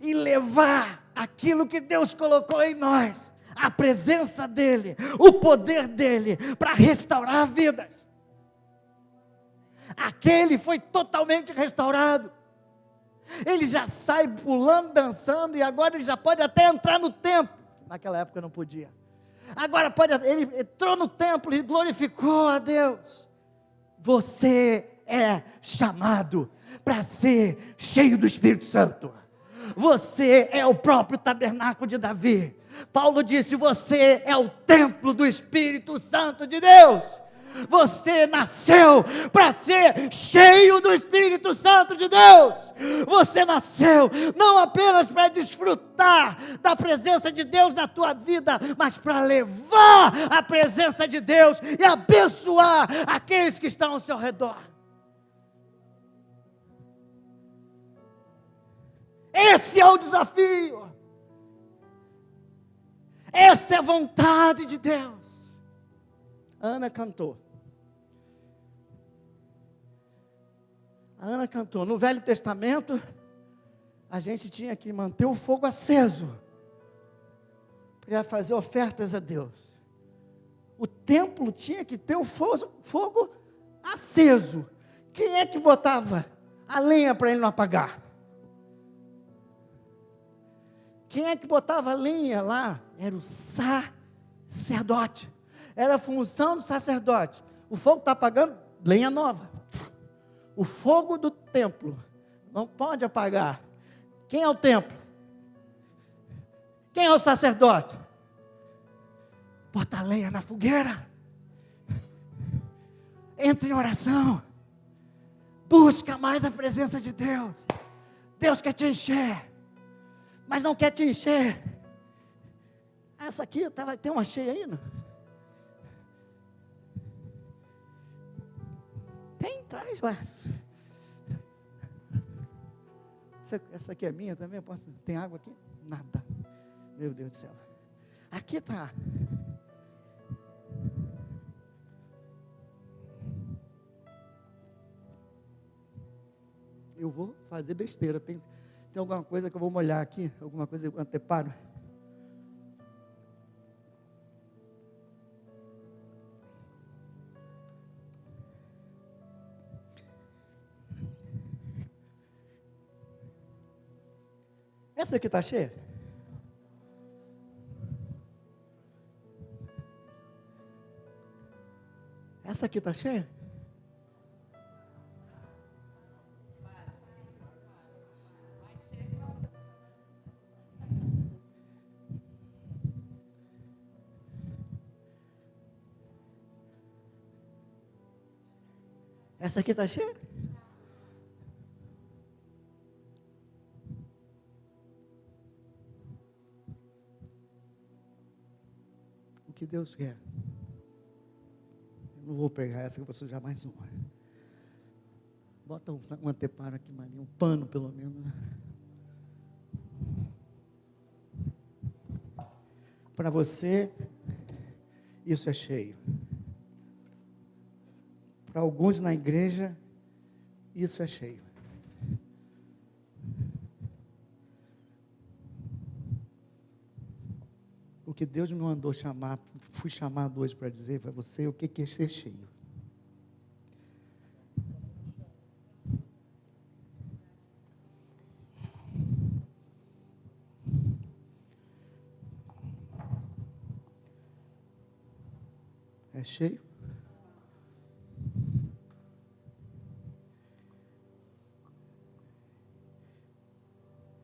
e levar aquilo que Deus colocou em nós, a presença dEle, o poder dEle, para restaurar vidas. Aquele foi totalmente restaurado. Ele já sai pulando, dançando, e agora ele já pode até entrar no templo. Naquela época não podia. Agora pode, ele entrou no templo e glorificou a Deus. Você é chamado para ser cheio do Espírito Santo. Você é o próprio tabernáculo de Davi. Paulo disse: você é o templo do Espírito Santo de Deus. Você nasceu para ser cheio do Espírito Santo de Deus. Você nasceu não apenas para desfrutar da presença de Deus na tua vida, mas para levar a presença de Deus e abençoar aqueles que estão ao seu redor. Esse é o desafio. Essa é a vontade de Deus. Ana cantou. A Ana cantou. No Velho Testamento, a gente tinha que manter o fogo aceso para fazer ofertas a Deus. O templo tinha que ter o fogo aceso. Quem é que botava a lenha para ele não apagar? Quem é que botava a lenha lá? Era o sacerdote. Era a função do sacerdote. O fogo está apagando, lenha nova. O fogo do templo não pode apagar. Quem é o templo? Quem é o sacerdote? Bota a lenha na fogueira. Entre em oração. Busca mais a presença de Deus. Deus quer te encher, mas não quer te encher. Essa aqui, tem uma cheia aí, não? Tem, traz, vai. Essa aqui é minha também? Tem água aqui? Nada. Meu Deus do céu. Aqui está. Eu vou fazer besteira. Tem alguma coisa que eu vou molhar aqui? Alguma coisa eu anteparo? Essa aqui está cheia? Essa aqui está cheia? Essa aqui está cheia? O que Deus quer. Eu não vou pegar essa, eu vou sujar mais uma. Bota um anteparo aqui, Maria, um pano pelo menos. Para você, isso é cheio. Para alguns na igreja, isso é cheio. O que Deus me mandou chamar, fui chamado hoje para dizer para você o que é ser cheio. É cheio?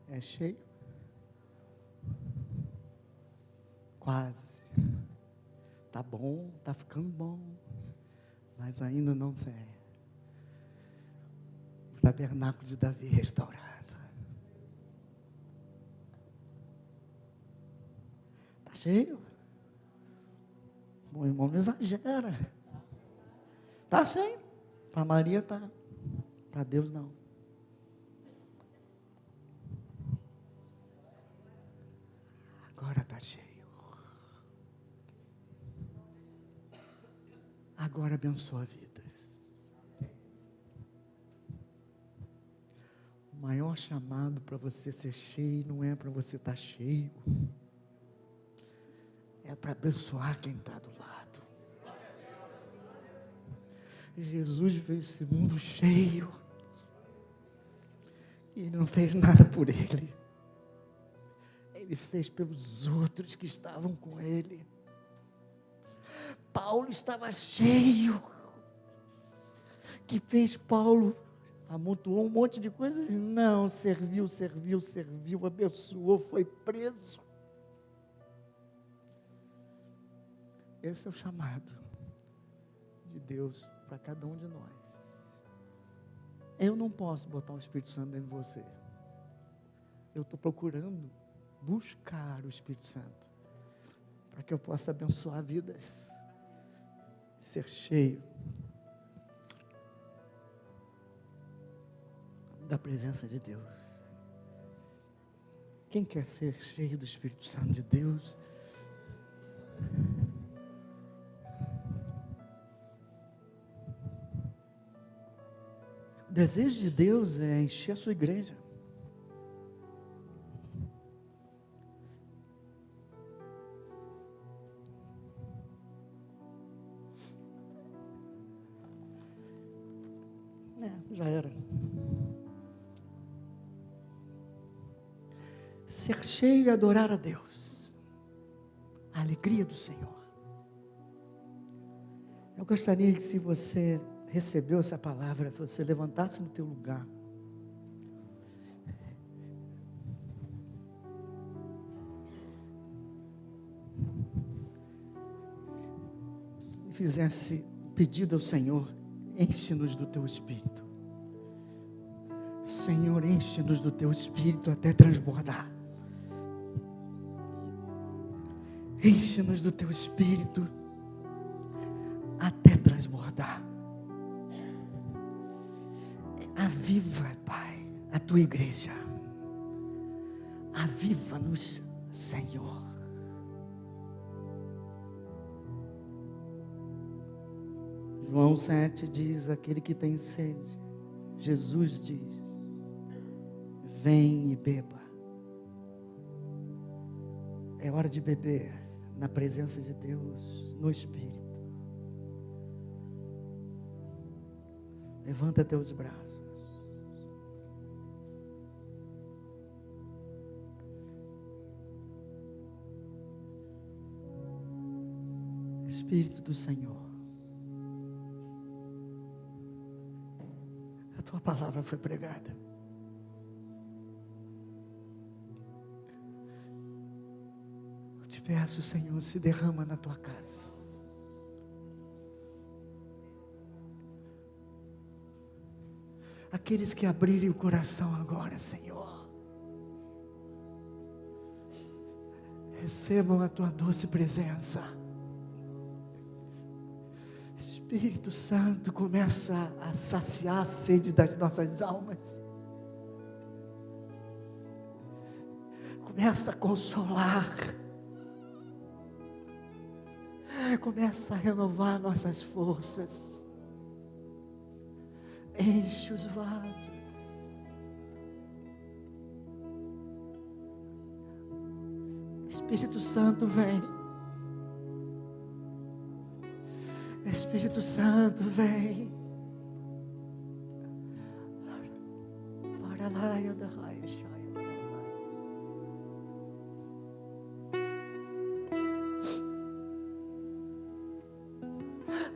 É cheio? Quase. Tá bom, tá ficando bom, mas ainda não sei. O tabernáculo de Davi restaurado. Tá cheio. O irmão não exagera. Tá cheio. Para Maria tá. Para Deus não. Agora está cheio. Agora abençoa vidas. O maior chamado para você ser cheio não é para você estar cheio. É para abençoar quem está do lado. Jesus veio esse mundo cheio. E Ele não fez nada por Ele. Ele fez pelos outros que estavam com Ele. Paulo estava cheio. Que fez Paulo? Amontoou um monte de coisas e não, serviu, abençoou, foi preso. Esse é o chamado de Deus para cada um de nós. Eu não posso botar o Espírito Santo dentro de você. Eu estou procurando buscar o Espírito Santo para que eu possa abençoar vidas, ser cheio da presença de Deus. Quem quer ser cheio do Espírito Santo de Deus? O desejo de Deus é encher a sua igreja. Já era. Ser cheio e adorar a Deus. A alegria do Senhor. Eu gostaria que, se você recebeu essa palavra, você levantasse no teu lugar. E fizesse um pedido ao Senhor: enche-nos do teu Espírito. Senhor, enche-nos do teu Espírito até transbordar. Enche-nos do teu Espírito até transbordar. Aviva, Pai, a tua igreja. Aviva-nos, Senhor. João 7 diz: aquele que tem sede, Jesus diz: vem e beba. É hora de beber na presença de Deus, no Espírito. Levanta teus braços. Espírito do Senhor, a tua palavra foi pregada. Eu te peço, Senhor, se derrama na tua casa. Aqueles que abrirem o coração agora, Senhor, recebam a tua doce presença. Espírito Santo, começa a saciar a sede das nossas almas. Começa a consolar. Começa a renovar nossas forças. Enche os vasos. Espírito Santo, vem. Espírito Santo, vem. Para lá, da raia,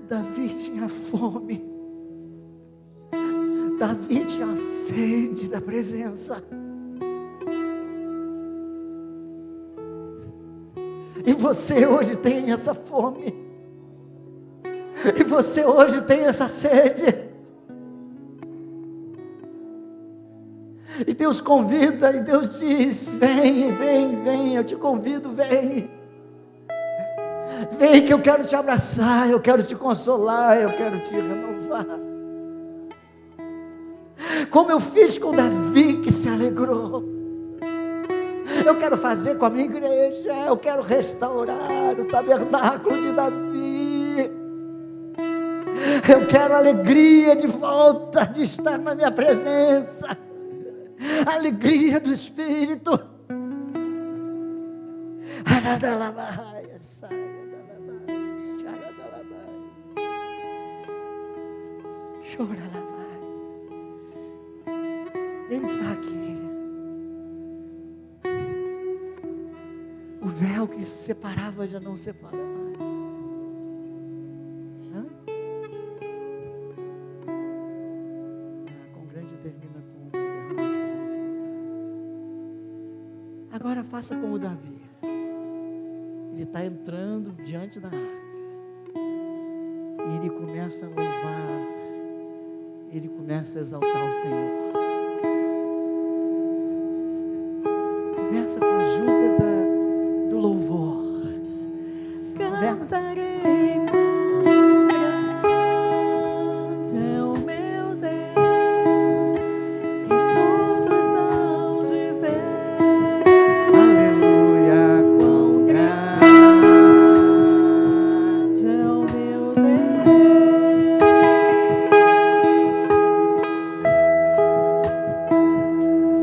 Davi tinha fome. Davi tinha sede da presença. E você hoje tem essa fome. E você hoje tem essa sede. E Deus convida, e Deus diz: vem, vem, vem, eu te convido, vem. Vem que eu quero te abraçar, eu quero te consolar, eu quero te renovar. Como eu fiz com Davi, que se alegrou. Eu quero fazer com a minha igreja, eu quero restaurar o tabernáculo de Davi. Eu quero alegria de volta, de estar na minha presença. Alegria do Espírito. Ele está aqui. O véu que separava já não separa mais. Com grande termina com derrama chuva nesse lugar. Agora faça como Davi. Ele está entrando diante da arca. E ele começa a louvar. Ele começa a exaltar o Senhor. Começa com a ajuda do louvor.
Cantarei quão grande é o meu Deus, e todos hão de ver.
Aleluia,
Quão grande é o meu Deus.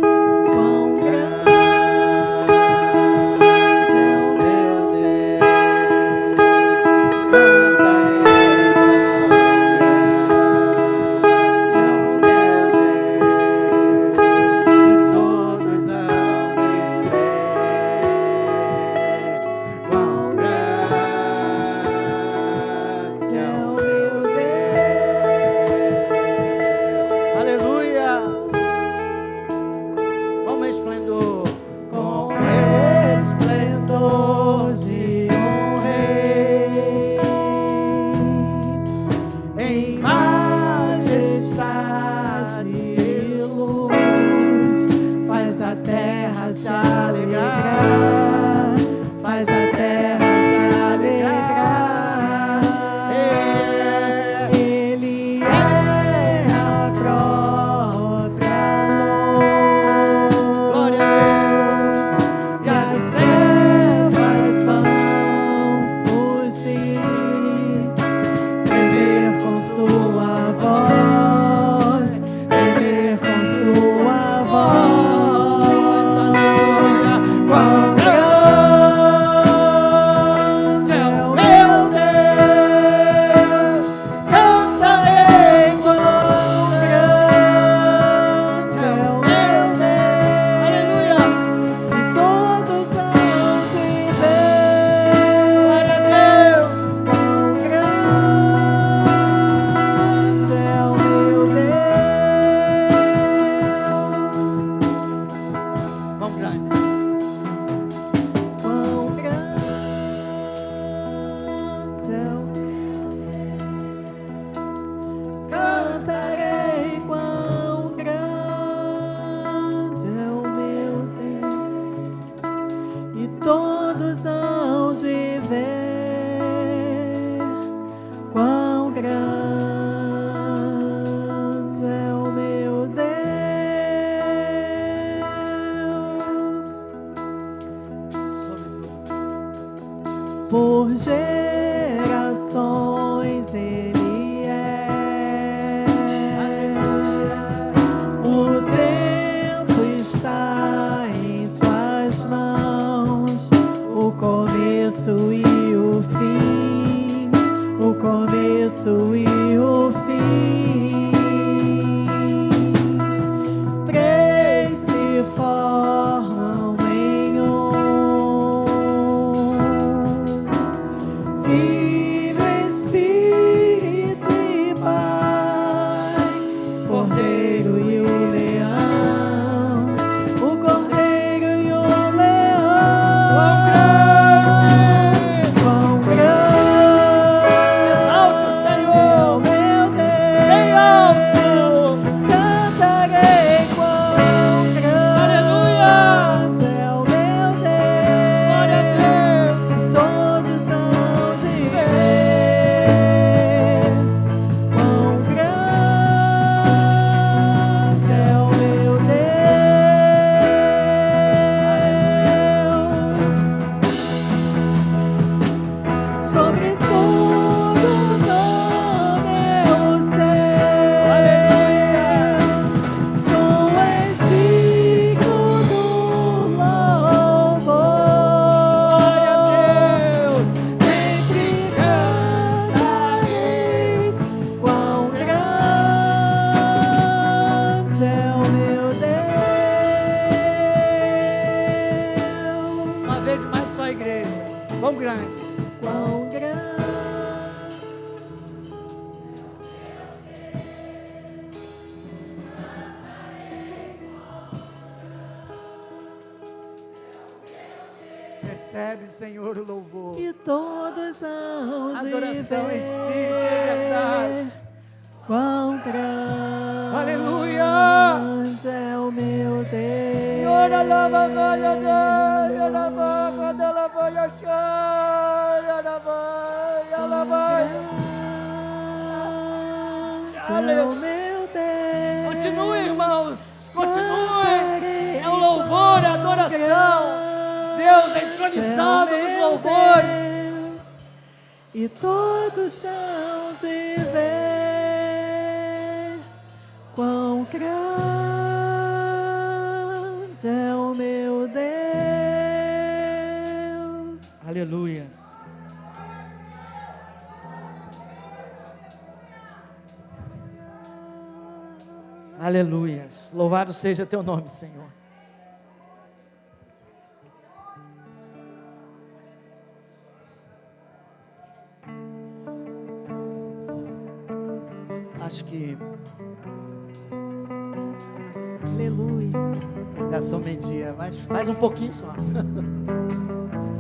Quão grande é o meu Deus.
aleluia. Com esplendor,
Com esplendor de um rei, em majestade e luz, faz a terra se alegrar, faz a terra se alegrar. Ele é a própria luz.
glória a Deus.
E as trevas vão fugir, tremer com sua voz, tremer com sua voz. Quão grande é o meu Deus, cantarei quão grande é o meu Deus. E todos hão de ver quão grande é o meu Deus.
Quão grande.
Quão grande é o Cantarei quão grande é o meu Deus, e todos hão de ver quão grande é o meu Deus. Por gerações Ele é. O tempo está em suas mãos, o começo e o fim, o começo e o fim. Três se formam em um. Filho,
Recebe, Senhor, o louvor.
e todos hão de
Adoração em espírito e verdade.
Quão grande
Aleluia.
é o meu Deus.
Ora lava glória a Deus, ora lava, ora lava, ora lava.
Grande é o meu Deus.
Continue, irmãos, continue. É o louvor, é a adoração. Deus é entronizado nos louvores.
E todos hão de ver quão grande é o meu Deus.
Aleluia. Aleluia. Louvado seja teu nome, Senhor. Acho que
Aleluia.
gastou meio-dia, mas faz um pouquinho só.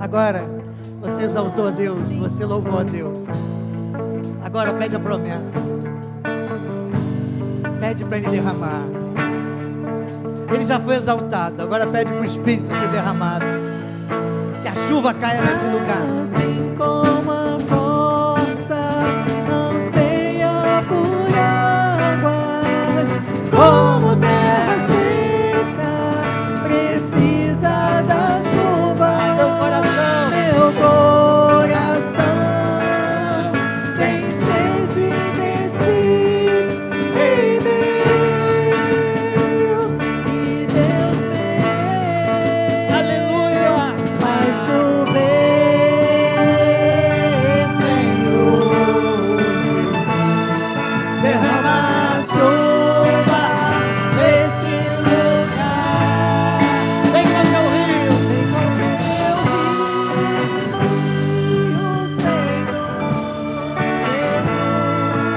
Agora, você exaltou a Deus, você louvou a Deus. Agora pede a promessa. Pede para Ele derramar. Ele já foi exaltado, agora pede para o Espírito ser derramado. Que a chuva caia nesse lugar.
Assim como a poça anseia por águas, como terra seca precisa da chuva. Meu coração tem sede de ti, rei meu e Deus meu.
Aleluia!
Faz chover, Senhor Jesus, derrama a chuva nesse lugar.
Vem com teu rio.
Vem com teu rio, Senhor Jesus,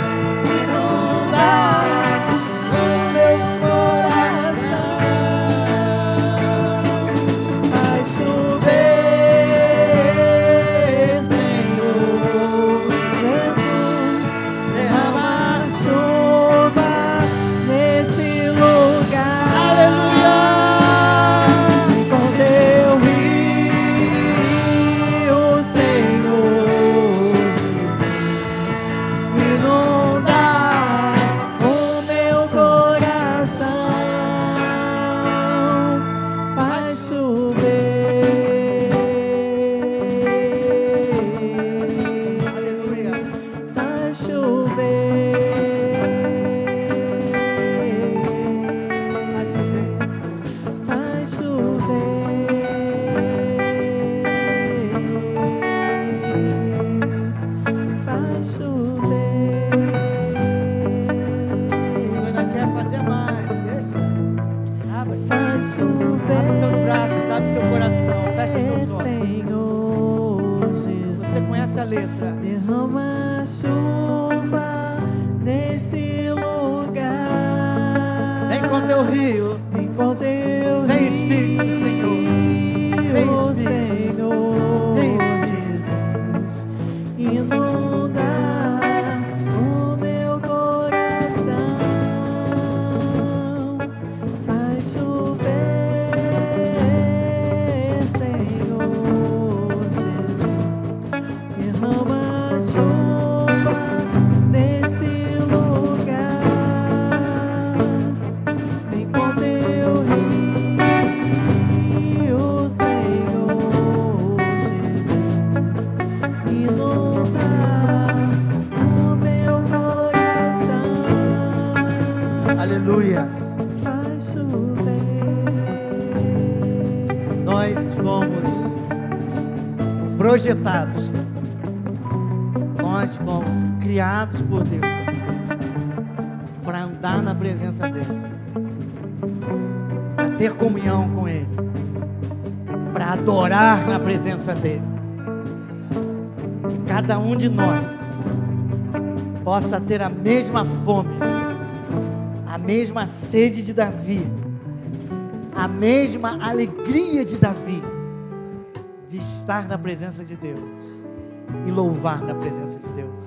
inunda o meu coração. Faz chover, Senhor Jesus, derrama a chuva nesse lugar.
Aleluia!
Vem com teu rio, Senhor Jesus, inunda o meu coração. Faz chover.
Aleluia!
Faz chover.
Faz chover.
Faz chover. Faz chover.
O Senhor ainda quer fazer mais, deixa. Abre.
Faz chover.
Abre seus braços, abre seu coração, fecha seus olhos.
Senhor Jesus.
Você conhece a letra.
Derrama chuva nesse lugar.
Vem com teu rio.
Vem com teu
Vem, Espírito do Senhor. Vem,
rio,
Espírito.
Senhor
Vem, Espírito.
Jesus. Inunda o meu coração. Faz chover, Senhor Jesus. Derrama chuva nesse lugar. Vem com teu rio, Senhor Jesus, inunda o meu coração.
Aleluia.
Faz chover.
Nós fomos projetados. Nós fomos criados por Deus para andar na presença dEle, para ter comunhão com Ele, para adorar na presença dEle. Que cada um de nós possa ter a mesma fome, a mesma sede de Davi, a mesma alegria de Davi, de estar na presença de Deus e louvar na presença de Deus.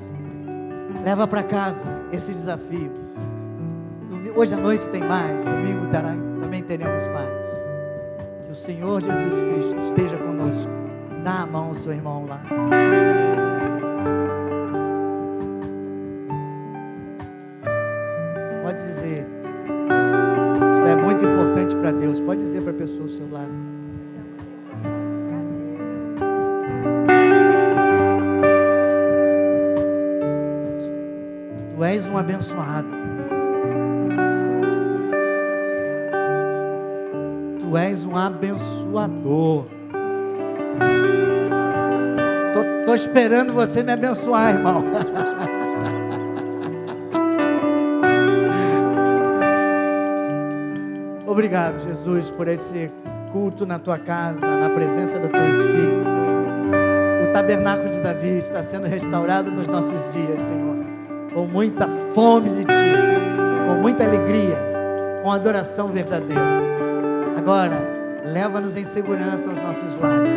Leva para casa esse desafio. Hoje à noite tem mais, domingo também teremos mais. Que o Senhor Jesus Cristo esteja conosco. Dá a mão ao seu irmão ao lado. Pode dizer, tu é muito importante para Deus. Pode dizer para a pessoa ao seu lado. Tu és um abençoado. Tu és um abençoador. Tô esperando você me abençoar, irmão. Obrigado, Jesus, por esse culto na tua casa, na presença do teu Espírito. O tabernáculo de Davi está sendo restaurado nos nossos dias, Senhor, com muita fome de ti, com muita alegria, com adoração verdadeira. Agora, leva-nos em segurança aos nossos lares,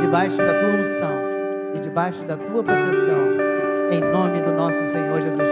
debaixo da tua unção e debaixo da tua proteção, em nome do nosso Senhor Jesus